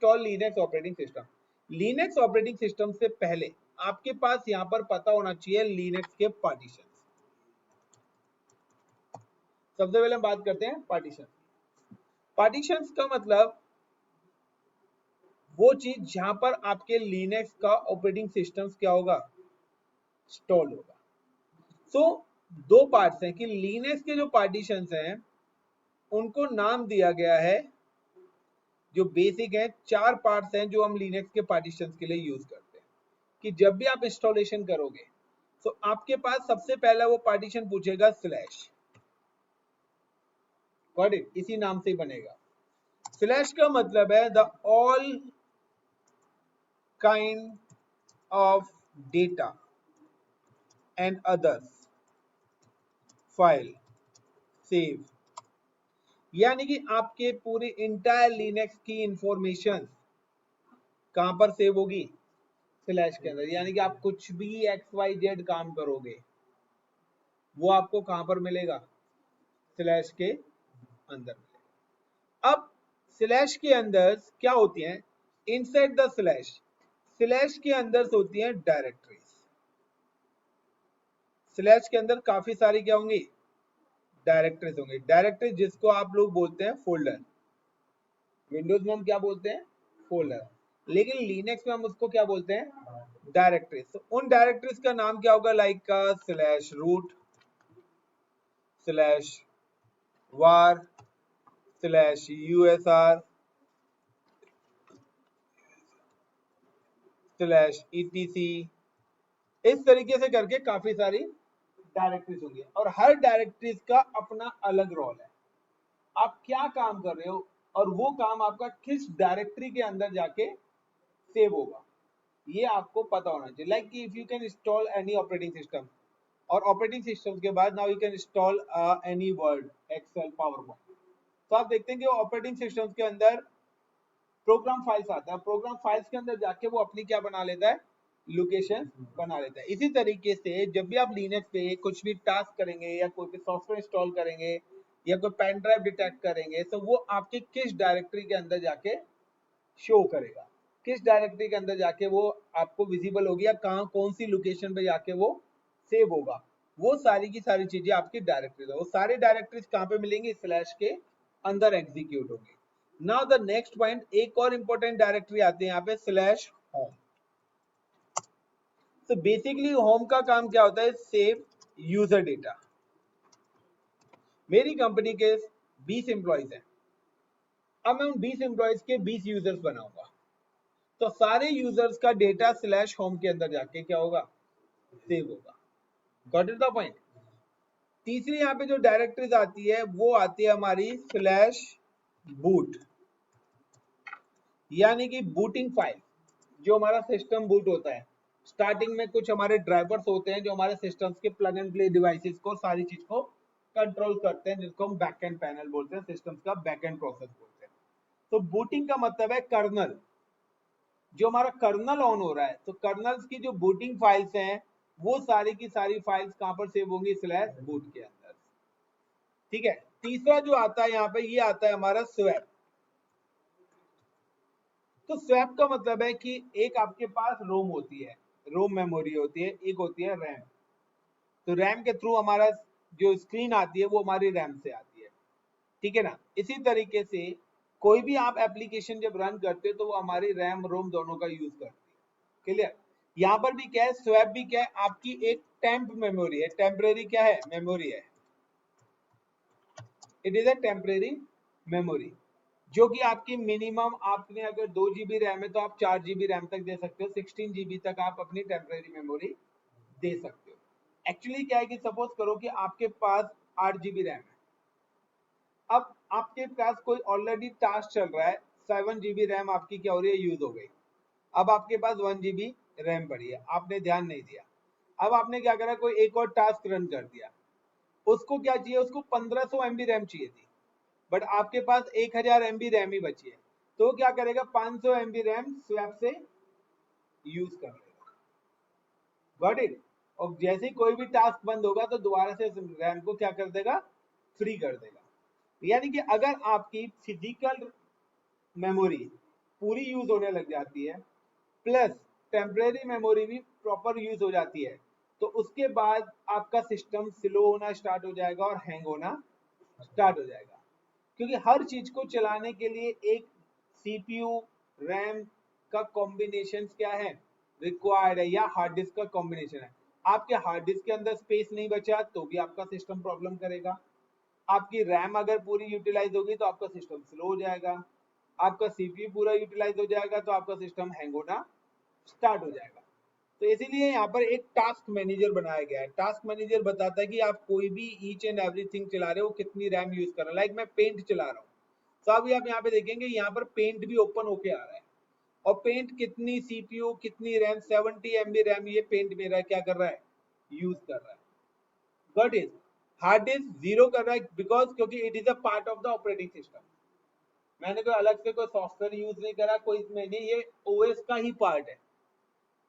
Install Linux operating system. Linux operating system से पहले आपके पास यहाँ पर पता होना चाहिए लिनक्स के पार्टीशन। सबसे पहले हम बात करते हैं पार्टीशन। पार्टीशंस का मतलब वो चीज जहां पर आपके लिनक्स का ऑपरेटिंग सिस्टम क्या होगा, इंस्टॉल होगा। सो दो पार्ट्स हैं कि लिनक्स के जो पार्टीशंस हैं उनको नाम दिया गया है, जो बेसिक है, चार पार्ट्स हैं जो हम लिनक्स के पार्टीशंस के लिए यूज करते हैं कि जब भी आप इंस्टॉलेशन करोगे तो आपके पास सबसे पहला वो पार्टीशन पूछेगा स्लैश। Got it? इसी नाम से ही बनेगा। स्लैश का मतलब है the all kind of data and others file save, यानी कि आपके पूरे इंटायर लिनक्स की इंफॉर्मेशन कहां पर सेव होगी, स्लैश के अंदर। यानी कि आप कुछ भी XYZ काम करोगे वो आपको कहां पर मिलेगा, स्लैश के अंदर मिलेगा। अब स्लैश के अंदर क्या होती हैं, इनसाइड द स्लैश, स्लैश के अंदर होती हैं डायरेक्टरीज। स्लैश के अंदर काफी सारी क्या होंगी, डायरेक्टरीज होंगी। डायरेक्टरीज जिसको आप लोग बोलते हैं फोल्डर, विंडोज में हम क्या बोलते हैं, फोल्डर, लेकिन लिनक्स में हम उसको क्या बोलते हैं, डायरेक्टरीज। तो उन डायरेक्टरीज का नाम क्या होगा, लाइक का स्लैश रूट, स्लैश वार, स्लैश USR, स्लैश ETC, इस तरीके से करके काफी सारी डायरेक्टरीज होंगी और हर डायरेक्टरीज का अपना अलग रोल है। आप क्या काम कर रहे हो और वो काम आपका किस डायरेक्टरी के अंदर जाके सेव होगा, ये आपको पता होना चाहिए। Like if you can install any operating system, और ऑपरेटिंग सिस्टम के बाद now you can install any Word, Excel, PowerPoint. तो आप देखते हैं कि ऑपरेटिंग सिस्टम के अंदर प्रोग्राम फाइल्स आता है, प्रोग्राम फाइल्स के अंदर जाके वो अपनी क्या बना लेता है, लोकेशन बना लेता है। इसी तरीके से जब भी आप लिनक्स पे कुछ भी टास्क करेंगे या कोई भी सॉफ्टवेयर इंस्टॉल करेंगे या कोई पेन ड्राइव डिटेक्ट करेंगे तो वो आपके किस डायरेक्टरी के अंदर जाके शो करेगा, किस डायरेक्टरी के अंदर जाके वो आपको विजिबल होगी या कहाँ कौन सी लोकेशन पे जाके वो सेव होगा, वो सारी की सारी चीजें आपकी डायरेक्टरीज है। वो सारे डायरेक्टरीज कहाँ पे मिलेंगी, स्लैश के अंदर एग्जीक्यूट होंगे। नाउ द नेक्स्ट पॉइंट, एक और इंपॉर्टेंट डायरेक्टरी आती है यहाँ पे, स्लैश होम। तो बेसिकली होम का काम क्या होता है, सेव यूजर डेटा। मेरी कंपनी के 20 एम्प्लॉइज हैं, अब मैं उन 20 एम्प्लॉइज के 20 यूजर्स बनाऊंगा, तो सारे यूजर्स का डेटा स्लैश होम के अंदर जाके क्या होगा, सेव होगा। Got it the point? तीसरी यहाँ पे जो डायरेक्टरीज आती है वो आती है हमारी स्लैश बूट, यानी कि बूटिंग फाइल। जो हमारा सिस्टम बूट होता है, स्टार्टिंग में कुछ हमारे ड्राइवर्स होते हैं जो हमारे सिस्टम्स के प्लग एंड प्ले डिवाइसेस को, सारी चीज को कंट्रोल करते हैं, जिसको हम बैकएंड पैनल बोलते हैं, सिस्टम्स का बैकएंड प्रोसेस बोलते हैं। तो बूटिंग का मतलब है कर्नल, जो हमारा कर्नल ऑन हो रहा है तो कर्नल्स की जो बूटिंग फाइल्स हैं वो सारी की सारी फाइल्स कहां पर सेव होंगी, स्लैश बूट के अंदर। ठीक है, तीसरा जो आता है यहाँ पे, ये आता है हमारा स्वैप। तो स्वैप का मतलब है कि एक आपके पास रोम होती है, रोम मेमोरी होती है, एक होती है रैम। तो रैम के थ्रू हमारा जो स्क्रीन आती है वो हमारी रैम से आती है, ठीक है ना। इसी तरीके से कोई भी आप एप्लीकेशन जब रन करते हो तो वो हमारी रैम रोम दोनों का यूज करती है। क्लियर? यहाँ पर भी क्या है, स्वैप भी क्या है, आपकी एक टेम्प मेमोरी है, टेम्परेरी क्या है, मेमोरी है। It is a temporary memory, जो कि आपकी मिनिमम, आपने अगर 2 GB रैम है तो आप 4 GB रैम तक दे सकते हो, 16 GB तक आप अपनी टेम्परेरी मेमोरी दे सकते हो। एक्चुअली क्या है कि सपोज करो कि आपके पास 8 GB रैम है, अब आपके पास कोई ऑलरेडी टास्क चल रहा है, 7 GB रैम आपकी क्या हो रही है, यूज हो गई। अब आपके पास 1 GB रैम पड़ी है, आपने ध्यान नहीं दिया। अब आपने क्या करा, कोई एक और टास्क रन कर दिया, उसको क्या चाहिए, उसको 1500 MB रैम चाहिए थी, बट आपके पास 1000 MB रैम ही बची है, तो क्या करेगा, 500 MB रैम स्वैप से यूज कर लेगा। Got it? और जैसे ही कोई भी टास्क बंद होगा तो दोबारा से रैम को क्या कर देगा, फ्री कर देगा। यानी कि अगर आपकी फिजिकल मेमोरी पूरी यूज होने लग जाती है, प्लस टेम्परेरी मेमोरी भी प्रॉपर यूज हो जाती है, तो उसके बाद आपका सिस्टम स्लो होना स्टार्ट हो जाएगा और हैंग होना स्टार्ट हो जाएगा। क्योंकि हर चीज को चलाने के लिए एक सीपीयू रैम का कॉम्बिनेशन क्या है, रिक्वायर्ड है, या हार्ड डिस्क का कॉम्बिनेशन है। आपके हार्ड डिस्क के अंदर स्पेस नहीं बचा तो भी आपका सिस्टम प्रॉब्लम करेगा, आपकी रैम अगर पूरी यूटिलाइज होगी तो आपका सिस्टम स्लो हो जाएगा, आपका सीपीयू पूरा यूटिलाइज हो जाएगा तो आपका सिस्टम हैंग होना स्टार्ट हो जाएगा। तो इसीलिए यहाँ पर एक टास्क मैनेजर बनाया गया है। टास्क मैनेजर बताता है कि आप कोई भी ईच एंड एवरीथिंग चला रहे हो, कितनी रैम यूज कर रहे हो। लाइक मैं पेंट चला रहा हूँ, तो अभी आप यहाँ पे देखेंगे यहाँ पर पेंट भी ओपन होके आ रहा है, और पेंट कितनी सीपीयू कितनी रैम, 70 MB रैम ये पेंट मेरा क्या कर रहा है, यूज कर रहा है। Got it. Hard disk zero कर रहा है, बिकॉज क्योंकि it is a part of the operating system. मैंने कोई अलग से कोई सॉफ्टवेयर यूज नहीं करा, कोई मैंने, ये ओएस का ही पार्ट है।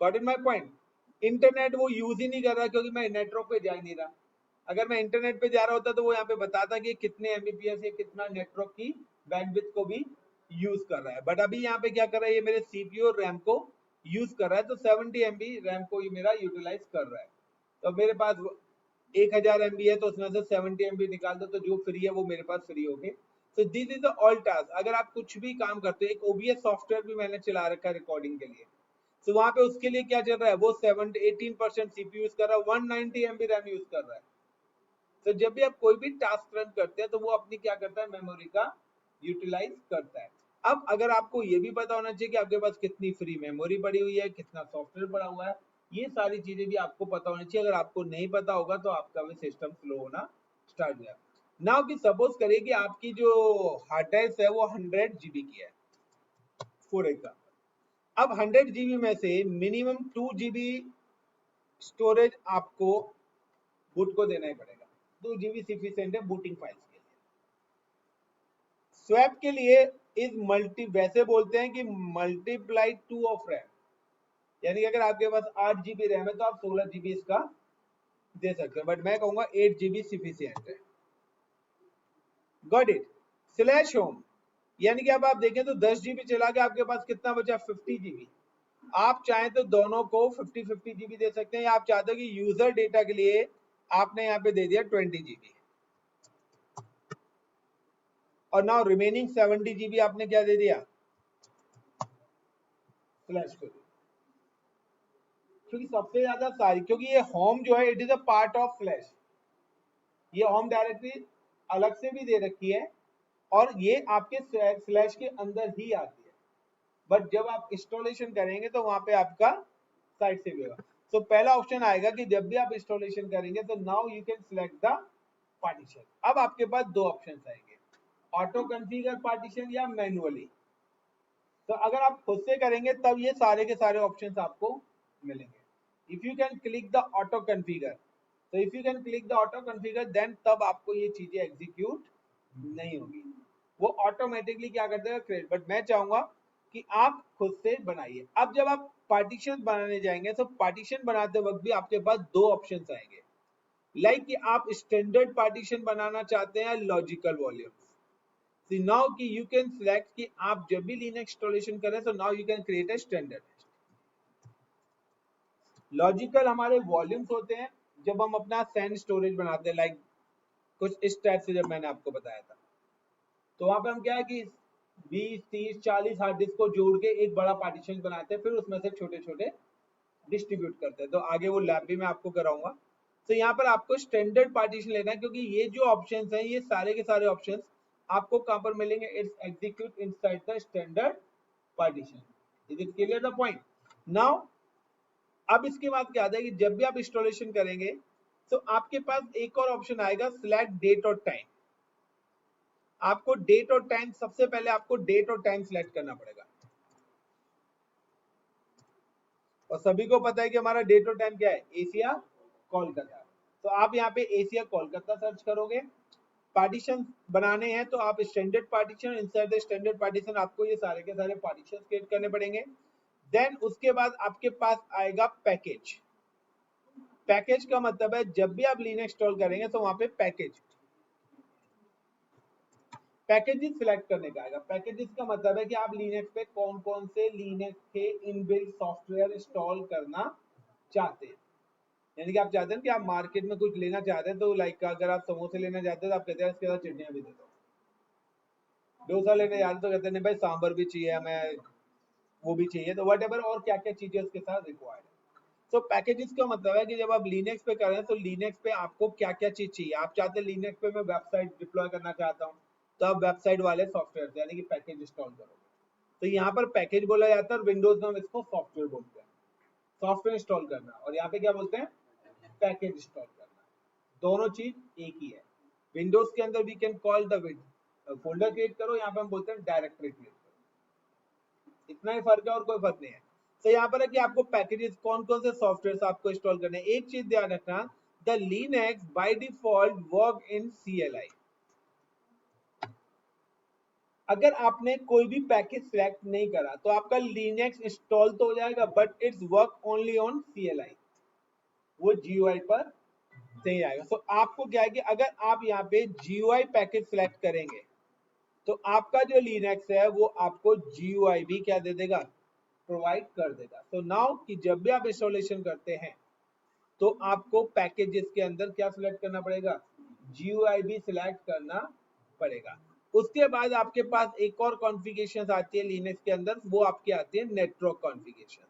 Got it my point. Internet वो यूज ही नहीं कर रहा क्योंकि मैं नेटवर्क पे जा ही नहीं रहा। अगर मैं इंटरनेट पे जा रहा होता तो वो यहाँ पे बताता कि कितने एमबीपीएस या कितना नेटवर्क की बैंडविड्थ को भी यूज कर रहा है। बट अभी यहाँ पे क्या कर रहा है, ये मेरे सीपीयू और रैम को यूज कर रहा है, तो 70 MB रैम को ये मेरा यूटिलाइज कर रहा है। तो मेरे पास 1000 MB है, तो उसमें से 70 MB निकाल दो, तो जो फ्री है वो मेरे पास फ्री हो गए। तो दिस इज ऑल टास्क। अगर आप कुछ भी काम करते हो, एक ओबीएस सॉफ्टवेयर भी मैंने चला रखा है रिकॉर्डिंग के लिए, तो वहां पे उसके लिए क्या चल रहा है, वो 18% सीपीयू यूज कर रहा है, 190 MB रैम यूज कर रहा है। तो जब भी आप कोई भी टास्क रन करते हैं तो वो अपनी क्या करता है, मेमोरी का यूटिलाइज करता है। अब अगर आपको ये भी पता होना चाहिए कि आपके पास कितनी फ्री मेमोरी पड़ी हुई है, कितना सॉफ्टवेयर पड़ा हुआ है, ये सारी चीजें भी आपको पता होनी चाहिए। अगर आपको नहीं पता होगा तो आपका भी सिस्टम स्लो होना स्टार्ट हो जाएगा। नाउ कि सपोज करिए कि आपकी जो हार्ड ड्राइव है वो 100 GB की है फॉर एग्जाम्पल। अब 100 GB में से मिनिमम 2 GB स्टोरेज आपको बूट को देना ही पड़ेगा। 2 GB सफिशिएंट है बूटिंग फाइल्स के लिए। स्वैप के लिए इज मल्टी, वैसे बोलते हैं कि मल्टीप्लाई 2 ऑफ रैम, यानी कि अगर आपके पास 8 GB रैम है तो आप 16 GB इसका दे सकते हैं, बट मैं कहूंगा 8 GB सफिशिएंट है। Got it. स्लैश होम, यानी कि अब आप देखें तो 10 GB चला के आपके पास कितना बचा, 50 GB। आप चाहें तो दोनों को 50-50 GB दे सकते हैं, या आप चाहते हो कि यूजर डेटा के लिए आपने यहाँ पे दे दिया 20 GB, और नाउ रिमेनिंग 70 GB आपने क्या दे दिया, फ्लैश को। क्योंकि सबसे ज्यादा सारी, क्योंकि ये होम जो है it is a part of flash, ये होम डायरेक्टरी अलग से भी दे रखी है और ये आपके फ्लैश के अंदर ही आती है, बट जब आप इंस्टॉलेशन करेंगे तो वहां पे आपका साइड से भी होगा। तो पहला ऑप्शन आएगा कि जब भी आप इंस्टॉलेशन करेंगे तो now you can select the partition. अब आपके पास दो ऑप्शन आएंगे, ऑटो कॉन्फ़िगर पार्टीशन या मैन्युअली। तो अगर आप खुद से करेंगे तब ये सारे के सारे ऑप्शंस आपको मिलेंगे। If you can click the auto configure, तो if you can click the auto configure then तब आपको ये चीजें एग्जीक्यूट नहीं होगी, वो ऑटोमेटिकली क्या करते हैं क्रिएट। बट मैं चाहूंगा कि आप खुद से बनाइए। अब जब आप पार्टीशन बनाने जाएंगे तो पार्टीशन बनाते वक्त भी आपके पास दो ऑप्शंस आएंगे, लाइक कि आप स्टैंडर्ड पार्टीशन बनाना चाहते हैं लॉजिकल वॉल्यूम्स। So now कि you can select कि आप जब भी लिनक्स इंस्टॉलेशन करें तो now you can create a standard। Logical हमारे वॉल्यूम्स होते हैं जब हम अपना सैंड स्टोरेज बनाते हैं, लाइक कुछ इस टाइप से जब मैंने आपको बताया था, तो वहां पे हम क्या है कि 20-30-40 हार्ड डिस्क को जोड़ के एक बड़ा पार्टीशन बनाते हैं, फिर उसमें से छोटे छोटे डिस्ट्रीब्यूट करते हैं। तो आगे वो लैब भी मैं आपको कराऊंगा। तो यहाँ पर आपको स्टैंडर्ड पार्टीशन लेना है, क्योंकि ये जो ऑप्शंस हैं ये सारे के सारे ऑप्शंस आपको कहां पर मिलेंगे, it's execute inside the standard partition. Is it clear the point now. अब इसके बाद क्या आता है कि जब भी आप इंस्टॉलेशन करेंगे तो आपके पास एक और ऑप्शन आएगा, सिलेक्ट डेट और टाइम। आपको डेट और टाइम, सबसे पहले आपको डेट और टाइम सिलेक्ट करना पड़ेगा, और सभी को पता है कि हमारा डेट और टाइम क्या है, एशिया कोलकाता। तो आप यहाँ पे एशिया कोलकाता सर्च करोगे। पार्टीशन बनाने हैं तो आप standard partition, inside the standard partition आपको ये सारे के सारे पार्टीशन क्रिएट करने पड़ेंगे। देन उसके बाद आपके पास आएगा पैकेज। पैकेज का मतलब है जब भी आप लिनक्स इंस्टॉल करेंगे तो वहां पे पैकेज, पैकेजेस सिलेक्ट करने का आएगा। पैकेजेस का मतलब है कि आप लिनक्स पे कौन कौन से लिनक्स के इनबिल्ट सॉफ्टवेयर इंस्टॉल करना चाहते हैं। यानी कि आप चाहते हैं कि आप मार्केट में कुछ लेना चाहते हैं, तो लाइक अगर आप समोसे लेना चाहते हैं तो आप कहते हैं इसके साथ चटनियां भी दे दो। डोसा लेने जाते तो कहते हैं नहीं भाई सांभर भी चाहिए हमें, वो भी चाहिए, तो वट एवर और क्या क्या चीजें उसके साथ रिक्वायर्ड है। तो पैकेजेस का मतलब है कि जब आप लिनक्स पे कर रहे हैं तो लिनक्स पे आपको क्या क्या चीज चाहिए। आप चाहते हैं लिनक्स पे मैं वेबसाइट डिप्लॉय करना चाहता हूँ, तो आप वेबसाइट वाले सॉफ्टवेयर यानी कि पैकेज इंस्टॉल करोगे। तो यहाँ पर पैकेज बोला जाता है और विंडोज में हम इसको सॉफ्टवेयर बोलते हैं, सॉफ्टवेयर इंस्टॉल करना। और यहाँ पे क्या बोलते हैं, पैकेज इंस्टॉल करना। दोनों चीज एक ही है। विंडोज के अंदर we can call the folder create करो, यहाँ पे हम बोलते हैं डायरेक्टरी क्रिएट करो। इतना ही फर्क है और कोई फर्क नहीं है। तो यहाँ पर है कि आपको पैकेजेस कौन कौन से सॉफ्टवेयर आपको इंस्टॉल करने हैं। एक चीज ध्यान रखना, the Linux by default work in CLI। अगर आपने कोई भी पैकेज सिलेक्ट नहीं करा तो आपका लिनक्स इंस्टॉल तो हो जाएगा but it's work only on CLI, वो GUI पर नहीं आएगा। तो आपको क्या है कि अगर आप यहाँ पे GUI पैकेज सिलेक्ट करेंगे तो आपका जो लिनक्स है वो आपको GUI भी क्या दे देगा, प्रोवाइड कर देगा। तो नाउ कि जब भी आप इंस्टॉलेशन करते हैं तो आपको पैकेजेस के अंदर क्या सिलेक्ट करना पड़ेगा, GUI भी सिलेक्ट करना पड़ेगा। उसके बाद आपके पास एक और कॉन्फ़िगरेशन आती है लिनक्स के अंदर, वो आपकी आती है नेटवर्क कॉन्फ़िगरेशन।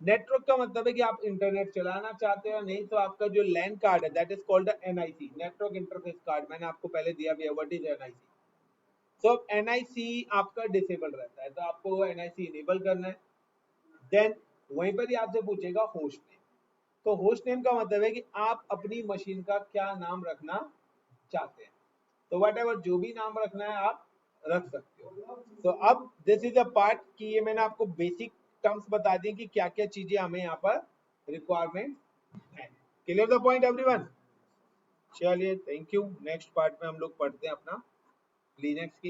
नेटवर्क का मतलब है कि आप इंटरनेट चलाना चाहते हो, नहीं तो आपका जो लैन कार्ड है that is called NIC, network interface card. मैंने आपको पहले दिया भी है, व्हाट इज NIC। तो NIC आपका डिसेबल रहता है, तो आपको वो NIC इनेबल करना है। देन वहीं पर ही आपसे पूछेगा होस्ट नेम। तो होस्ट नेम का मतलब है कि आप अपनी मशीन का क्या नाम रखना चाहते हैं। तो वट एवर जो भी नाम रखना है आप रख सकते हो। तो अब दिस इज अ पार्ट कि ये मैंने आपको बेसिक टर्म्स बता दिए कि क्या क्या चीजें हमें यहाँ पर रिक्वायरमेंट है। Clear the point everyone. चलिए थैंक यू। नेक्स्ट पार्ट में हम लोग पढ़ते हैं अपना लिनक्स की